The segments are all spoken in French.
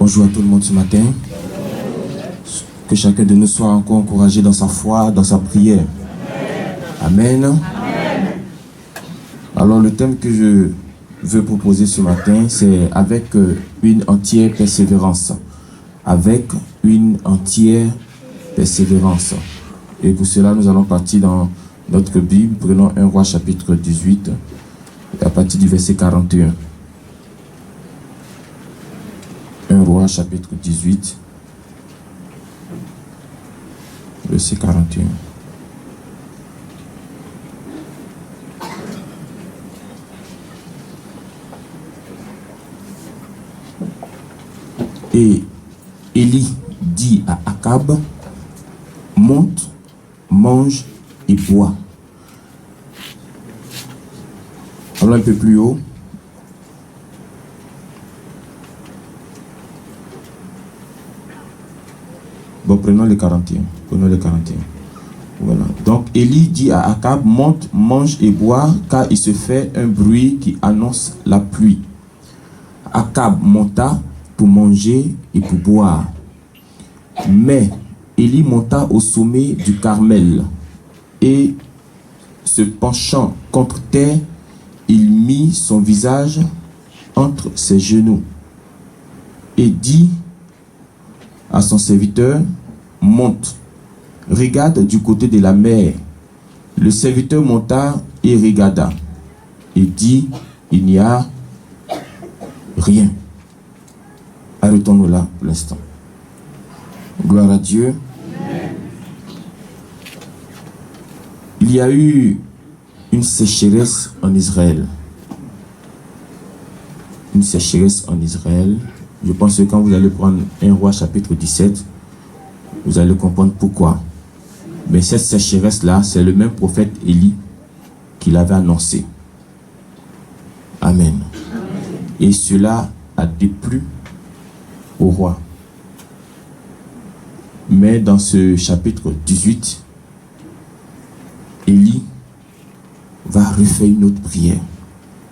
Bonjour à tout le monde ce matin. Que chacun de nous soit encore encouragé dans sa foi, dans sa prière. Amen. Amen. Alors le thème que je veux proposer ce matin, c'est avec une entière persévérance. Avec une entière persévérance. Et pour cela, nous allons partir dans notre Bible. Prenons 1 Roi chapitre 18, à partir du verset 41. 1 Roi chapitre 18, verset 41. Et Élie dit à Akab, monte, mange et bois. Allons un peu plus haut. Bon, prenons les 41. Prenons les 41. Voilà. Donc, Élie dit à Akab, monte, mange et bois, car il se fait un bruit qui annonce la pluie. Akab monta pour manger et pour boire. Mais Élie monta au sommet du Carmel et, se penchant contre terre, il mit son visage entre ses genoux et dit à son serviteur, monte, regarde du côté de la mer. Le serviteur monta et regarda et dit, il n'y a rien. Arrêtons-nous là pour l'instant. Gloire à Dieu. Il y a eu une sécheresse en Israël. Une sécheresse en Israël. Je pense que quand vous allez prendre 1 Roi chapitre 17, vous allez comprendre pourquoi. Mais cette sécheresse-là, c'est le même prophète Élie qui l'avait annoncé. Amen. Et cela a déplu au roi. Mais dans ce chapitre 18, Élie va refaire une autre prière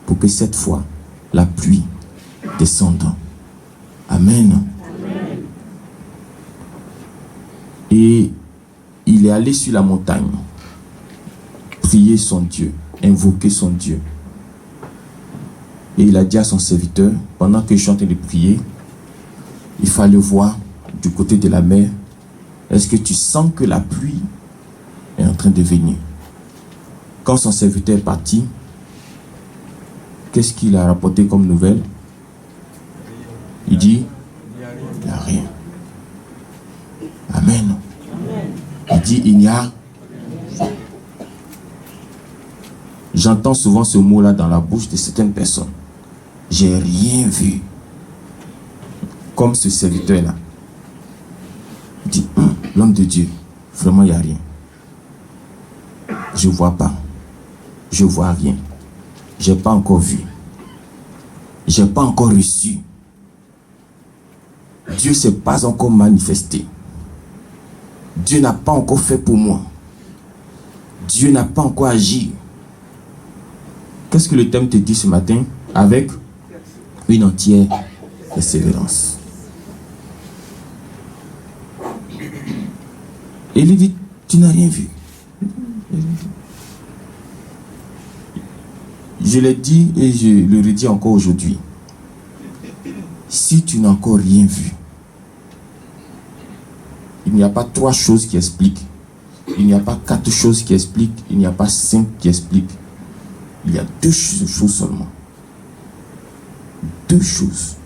pour que cette fois, la pluie descende. Amen. Amen. Et il est allé sur la montagne, prier son Dieu, invoquer son Dieu. Et il a dit à son serviteur, pendant que je suis en train de prier, il fallait voir du côté de la mer, est-ce que tu sens que la pluie est en train de venir? Quand son serviteur est parti, qu'est-ce qu'il a rapporté comme nouvelle? Il dit, il n'y a rien. Amen. Il dit, il n'y a. J'entends souvent ce mot-là dans la bouche de certaines personnes. J'ai rien vu. Comme ce serviteur-là. Il dit, l'homme de Dieu, vraiment, il n'y a rien. Je ne vois pas. Je ne vois rien. Je n'ai pas encore vu. Je n'ai pas encore reçu. Dieu ne s'est pas encore manifesté. Dieu n'a pas encore fait pour moi. Dieu n'a pas encore agi. Qu'est-ce que le thème te dit ce matin? Avec une entière persévérance. Et il dit, tu n'as rien vu. Je l'ai dit et je le redis encore aujourd'hui. Si tu n'as encore rien vu, il n'y a pas 3 choses qui expliquent. Il n'y a pas 4 choses qui expliquent. Il n'y a pas 5 qui expliquent. Il y a 2 choses seulement. 2 choses.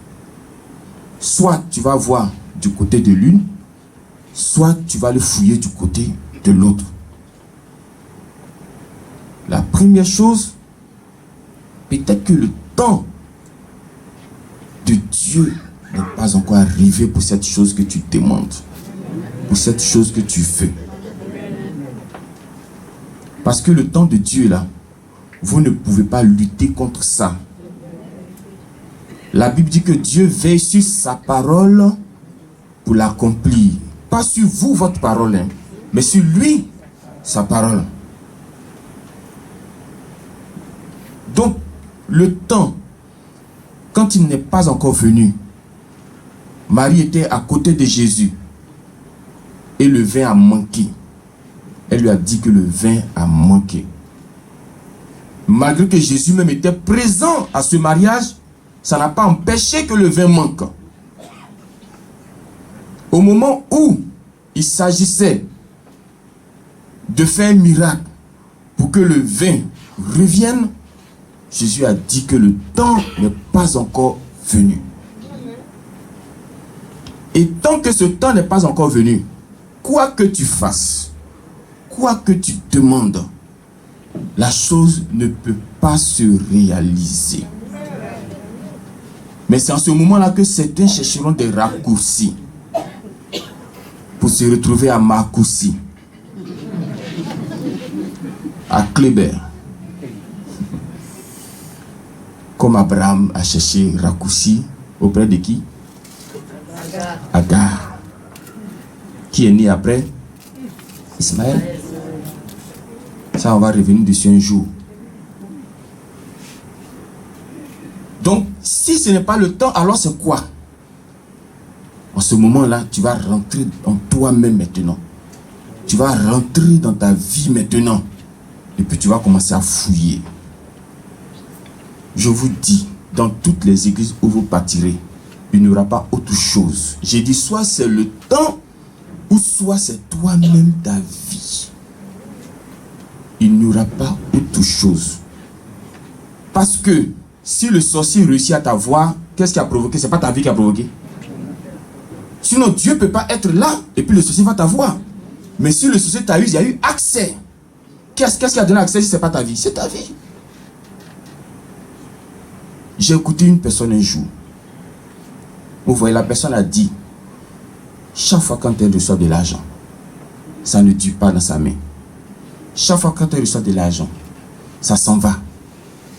Soit tu vas voir du côté de l'une, soit tu vas le fouiller du côté de l'autre. La première chose, peut-être que le temps de Dieu n'est pas encore arrivé pour cette chose que tu demandes. Pour cette chose que tu veux. Parce que le temps de Dieu là, vous ne pouvez pas lutter contre ça. La Bible dit que Dieu veille sur sa parole pour l'accomplir. Pas sur vous, votre parole, hein, mais sur lui, sa parole. Donc, le temps, quand il n'est pas encore venu, Marie était à côté de Jésus et le vin a manqué. Elle lui a dit que le vin a manqué. Malgré que Jésus même était présent à ce mariage, ça n'a pas empêché que le vin manque. Au moment où il s'agissait de faire un miracle pour que le vin revienne, Jésus a dit que le temps n'est pas encore venu. Et tant que ce temps n'est pas encore venu, quoi que tu fasses, quoi que tu demandes, la chose ne peut pas se réaliser. Mais c'est en ce moment-là que certains chercheront des raccourcis pour se retrouver à Marcoussi, à Kléber. Comme Abraham a cherché raccourci auprès de qui? Agar. Qui est né après? Ismaël. Ça, on va revenir dessus un jour. Donc, si ce n'est pas le temps, alors c'est quoi? En ce moment-là, tu vas rentrer en toi-même maintenant. Tu vas rentrer dans ta vie maintenant. Et puis tu vas commencer à fouiller. Je vous dis, dans toutes les églises où vous partirez, il n'y aura pas autre chose. J'ai dit, soit c'est le temps, ou soit c'est toi-même ta vie. Il n'y aura pas autre chose. Parce que si le sorcier réussit à t'avoir, qu'est-ce qui a provoqué? C'est pas ta vie qui a provoqué. Sinon Dieu ne peut pas être là et puis le sorcier va t'avoir. Mais si le sorcier t'a eu, il y a eu accès. Qu'est-ce qui a donné accès si ce n'est pas ta vie? C'est ta vie. J'ai écouté une personne un jour. Vous voyez, la personne a dit, chaque fois quand elle reçoit de l'argent, ça ne dure pas dans sa main. Chaque fois quand elle reçoit de l'argent, ça s'en va.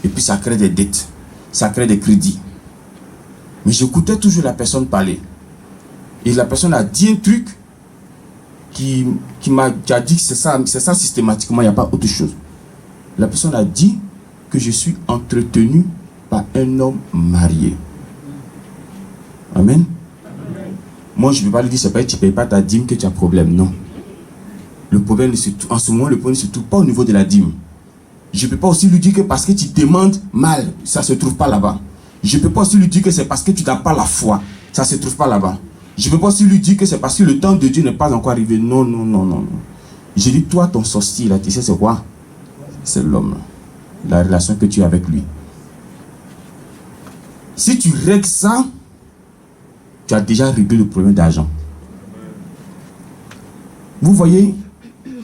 Et puis ça crée des dettes. Ça crée des crédits. Mais j'écoutais toujours la personne parler. Et la personne a dit un truc qui a dit que c'est ça systématiquement, il n'y a pas autre chose. La personne a dit que je suis entretenu par un homme marié. Amen. Moi, je ne peux pas lui dire, c'est pas que tu ne payes pas ta dîme que tu as problème. Non. Le problème, en ce moment, le problème ne se trouve pas au niveau de la dîme. Je ne peux pas aussi lui dire que parce que tu demandes mal, ça ne se trouve pas là-bas. Je ne peux pas aussi lui dire que c'est parce que tu n'as pas la foi. Ça ne se trouve pas là-bas. Je ne peux pas aussi lui dire que c'est parce que le temps de Dieu n'est pas encore arrivé. Non, non, non, non. J'ai dit, toi, ton sorcier, là, tu sais c'est quoi? C'est l'homme. La relation que tu as avec lui. Si tu règles ça, tu as déjà réglé le problème d'argent. Vous voyez,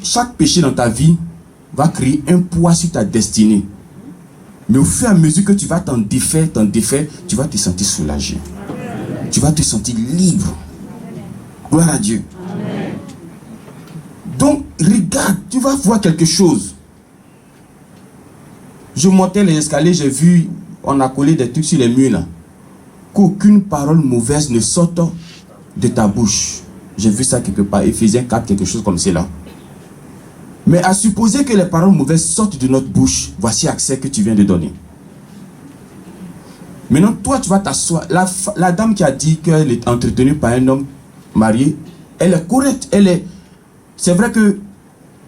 chaque péché dans ta vie va créer un poids sur ta destinée. Mais au fur et à mesure que tu vas t'en défaire, tu vas te sentir soulagé. Tu vas te sentir libre. Gloire à Dieu. Amen. Donc, regarde, tu vas voir quelque chose. Je montais les escaliers, j'ai vu, on a collé des trucs sur les murs là. Qu'aucune parole mauvaise ne sorte de ta bouche. J'ai vu ça quelque part, Éphésiens 4, quelque chose comme cela. Mais à supposer que les paroles mauvaises sortent de notre bouche, voici l'accès que tu viens de donner. Maintenant, toi, tu vas t'asseoir. La dame qui a dit qu'elle est entretenue par un homme marié, elle est correcte. C'est vrai que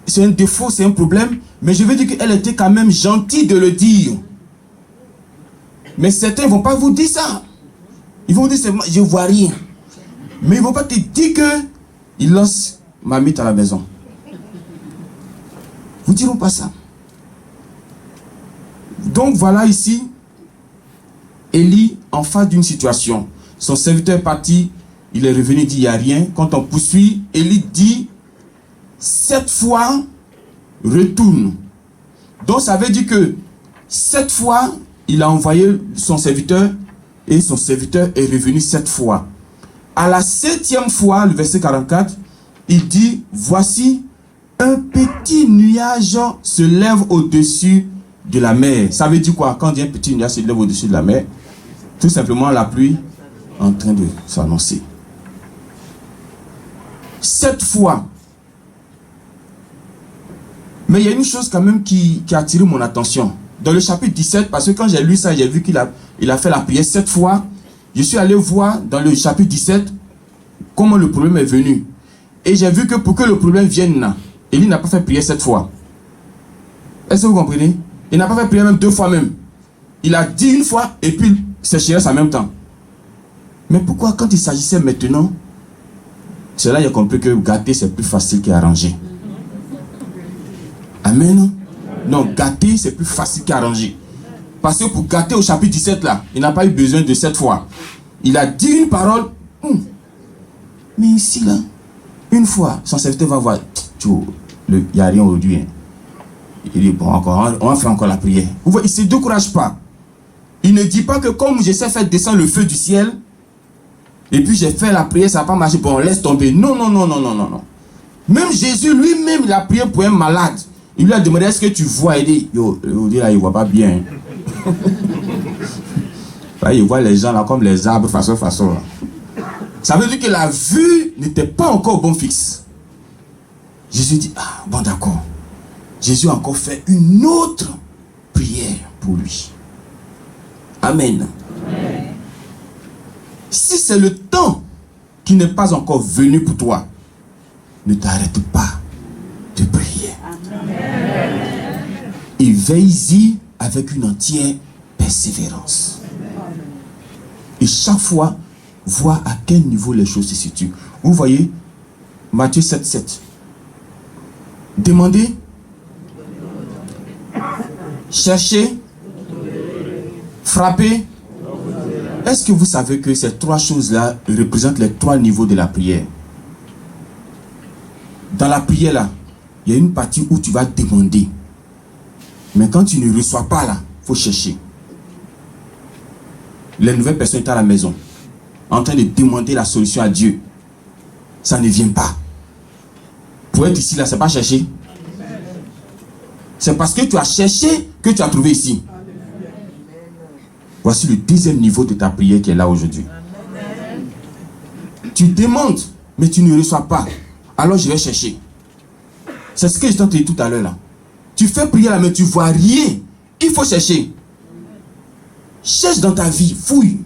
c'est un défaut, c'est un problème, mais je veux dire qu'elle était quand même gentille de le dire. Mais certains ne vont pas vous dire ça. Ils vont dire, je ne vois rien. Mais ils ne vont pas te dire qu'ils lancent mamite à la maison. Vous ne diront pas ça. Donc voilà ici, Élie en face d'une situation. Son serviteur est parti, il est revenu, il dit, il n'y a rien. Quand on poursuit, Élie dit, 7 fois, retourne. Donc ça veut dire que 7 fois, il a envoyé son serviteur et son serviteur est revenu 7 fois. À la 7e fois, le verset 44, il dit, voici, un petit nuage se lève au-dessus de la mer. Ça veut dire quoi? Quand on dit un petit nuage se lève au-dessus de la mer, tout simplement la pluie en train de s'annoncer. 7 fois. Mais il y a une chose quand même qui a attiré mon attention. Dans le chapitre 17, parce que quand j'ai lu ça, j'ai vu qu'il a fait la prière 7 fois. je suis allé voir dans le chapitre 17 comment le problème est venu. Et j'ai vu que pour que le problème vienne là, Élie n'a pas fait prière 7 fois. Est-ce que vous comprenez? Il n'a pas fait prière même 2 fois même. Il a dit une fois et puis sécheresse en même temps. Mais pourquoi quand il s'agissait maintenant, c'est là qu'il a compris que gâter c'est plus facile qu'arranger. Amen. Non, gâter c'est plus facile qu'arranger. Parce que pour gâter au chapitre 17 là, il n'a pas eu besoin de 7 fois. Il a dit une parole. Mais ici là, une fois, son serviteur va voir. Il n'y a rien aujourd'hui. Hein. Il dit bon, encore, on va faire encore la prière. Vous voyez, il ne se décourage pas. Il ne dit pas que comme je sais faire descendre le feu du ciel, et puis j'ai fait la prière, ça n'a pas marché, bon, laisse tomber. Non, non, non, non, non, non, non. Même Jésus lui-même, il a prié pour un malade. Il lui a demandé, est-ce que tu vois? Il dit, là, il ne voit pas bien. Là, il voit les gens là comme les arbres, façon. Là. Ça veut dire que la vue n'était pas encore au bon fixe. Jésus dit, ah, bon d'accord. Jésus a encore fait une autre prière pour lui. Amen. Amen. Si c'est le temps qui n'est pas encore venu pour toi, ne t'arrête pas de prier. Amen. Et veille-y avec une entière persévérance. Et chaque fois, vois à quel niveau les choses se situent. Vous voyez, Matthieu 7,7. Demandez, cherchez, frappez. Est-ce que vous savez que ces 3 choses-là représentent les 3 niveaux de la prière? Dans la prière, là, il y a une partie où tu vas demander. Mais quand tu ne reçois pas, là, il faut chercher. Les nouvelles personnes étaient à la maison, en train de demander la solution à Dieu. Ça ne vient pas. Pour être ici, là, c'est pas chercher. C'est parce que tu as cherché que tu as trouvé ici. Voici le 2e niveau de ta prière qui est là aujourd'hui. Tu demandes, mais tu ne reçois pas. Alors je vais chercher. C'est ce que je t'ai dit tout à l'heure là. Tu fais prier là, mais tu ne vois rien. Il faut chercher. Cherche dans ta vie, fouille.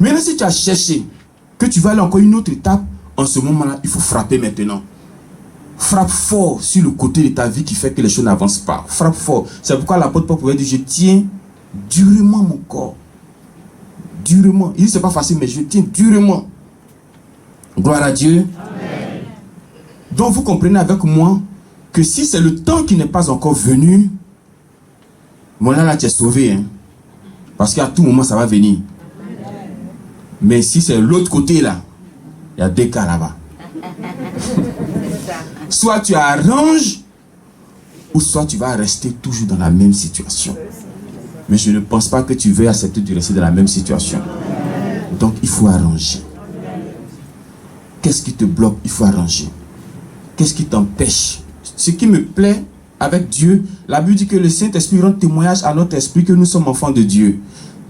Maintenant, si tu as cherché, que tu vas aller encore une autre étape, en ce moment-là, il faut frapper maintenant. Frappe fort sur le côté de ta vie qui fait que les choses n'avancent pas. Frappe fort. C'est pourquoi l'apôtre Paul pouvait dire, je tiens durement mon corps. Durement. Il dit, c'est pas facile, mais je tiens durement. Gloire à Dieu. Amen. Donc, vous comprenez avec moi que si c'est le temps qui n'est pas encore venu, mon là, tu es sauvé. Hein? Parce qu'à tout moment, ça va venir. Amen. Mais si c'est l'autre côté là, il y a 2 cas là-bas. Soit tu arranges, ou soit tu vas rester toujours dans la même situation. Mais je ne pense pas que tu veux accepter de rester dans la même situation. Donc il faut arranger. Qu'est-ce qui te bloque? Il faut arranger. Qu'est-ce qui t'empêche? Ce qui me plaît avec Dieu, la Bible dit que le Saint-Esprit rend témoignage à notre esprit que nous sommes enfants de Dieu.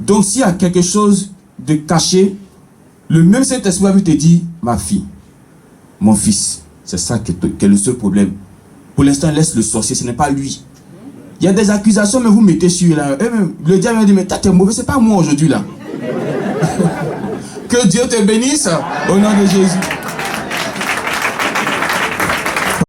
Donc s'il y a quelque chose de caché, le même Saint-Esprit va te dire, ma fille, mon fils, c'est ça qui est le seul problème. Pour l'instant, laisse le sorcier, ce n'est pas lui. Il y a des accusations, mais vous mettez sur là. Le diable va dire, mais t'es mauvais, c'est pas moi aujourd'hui là. Que Dieu te bénisse au nom de Jésus.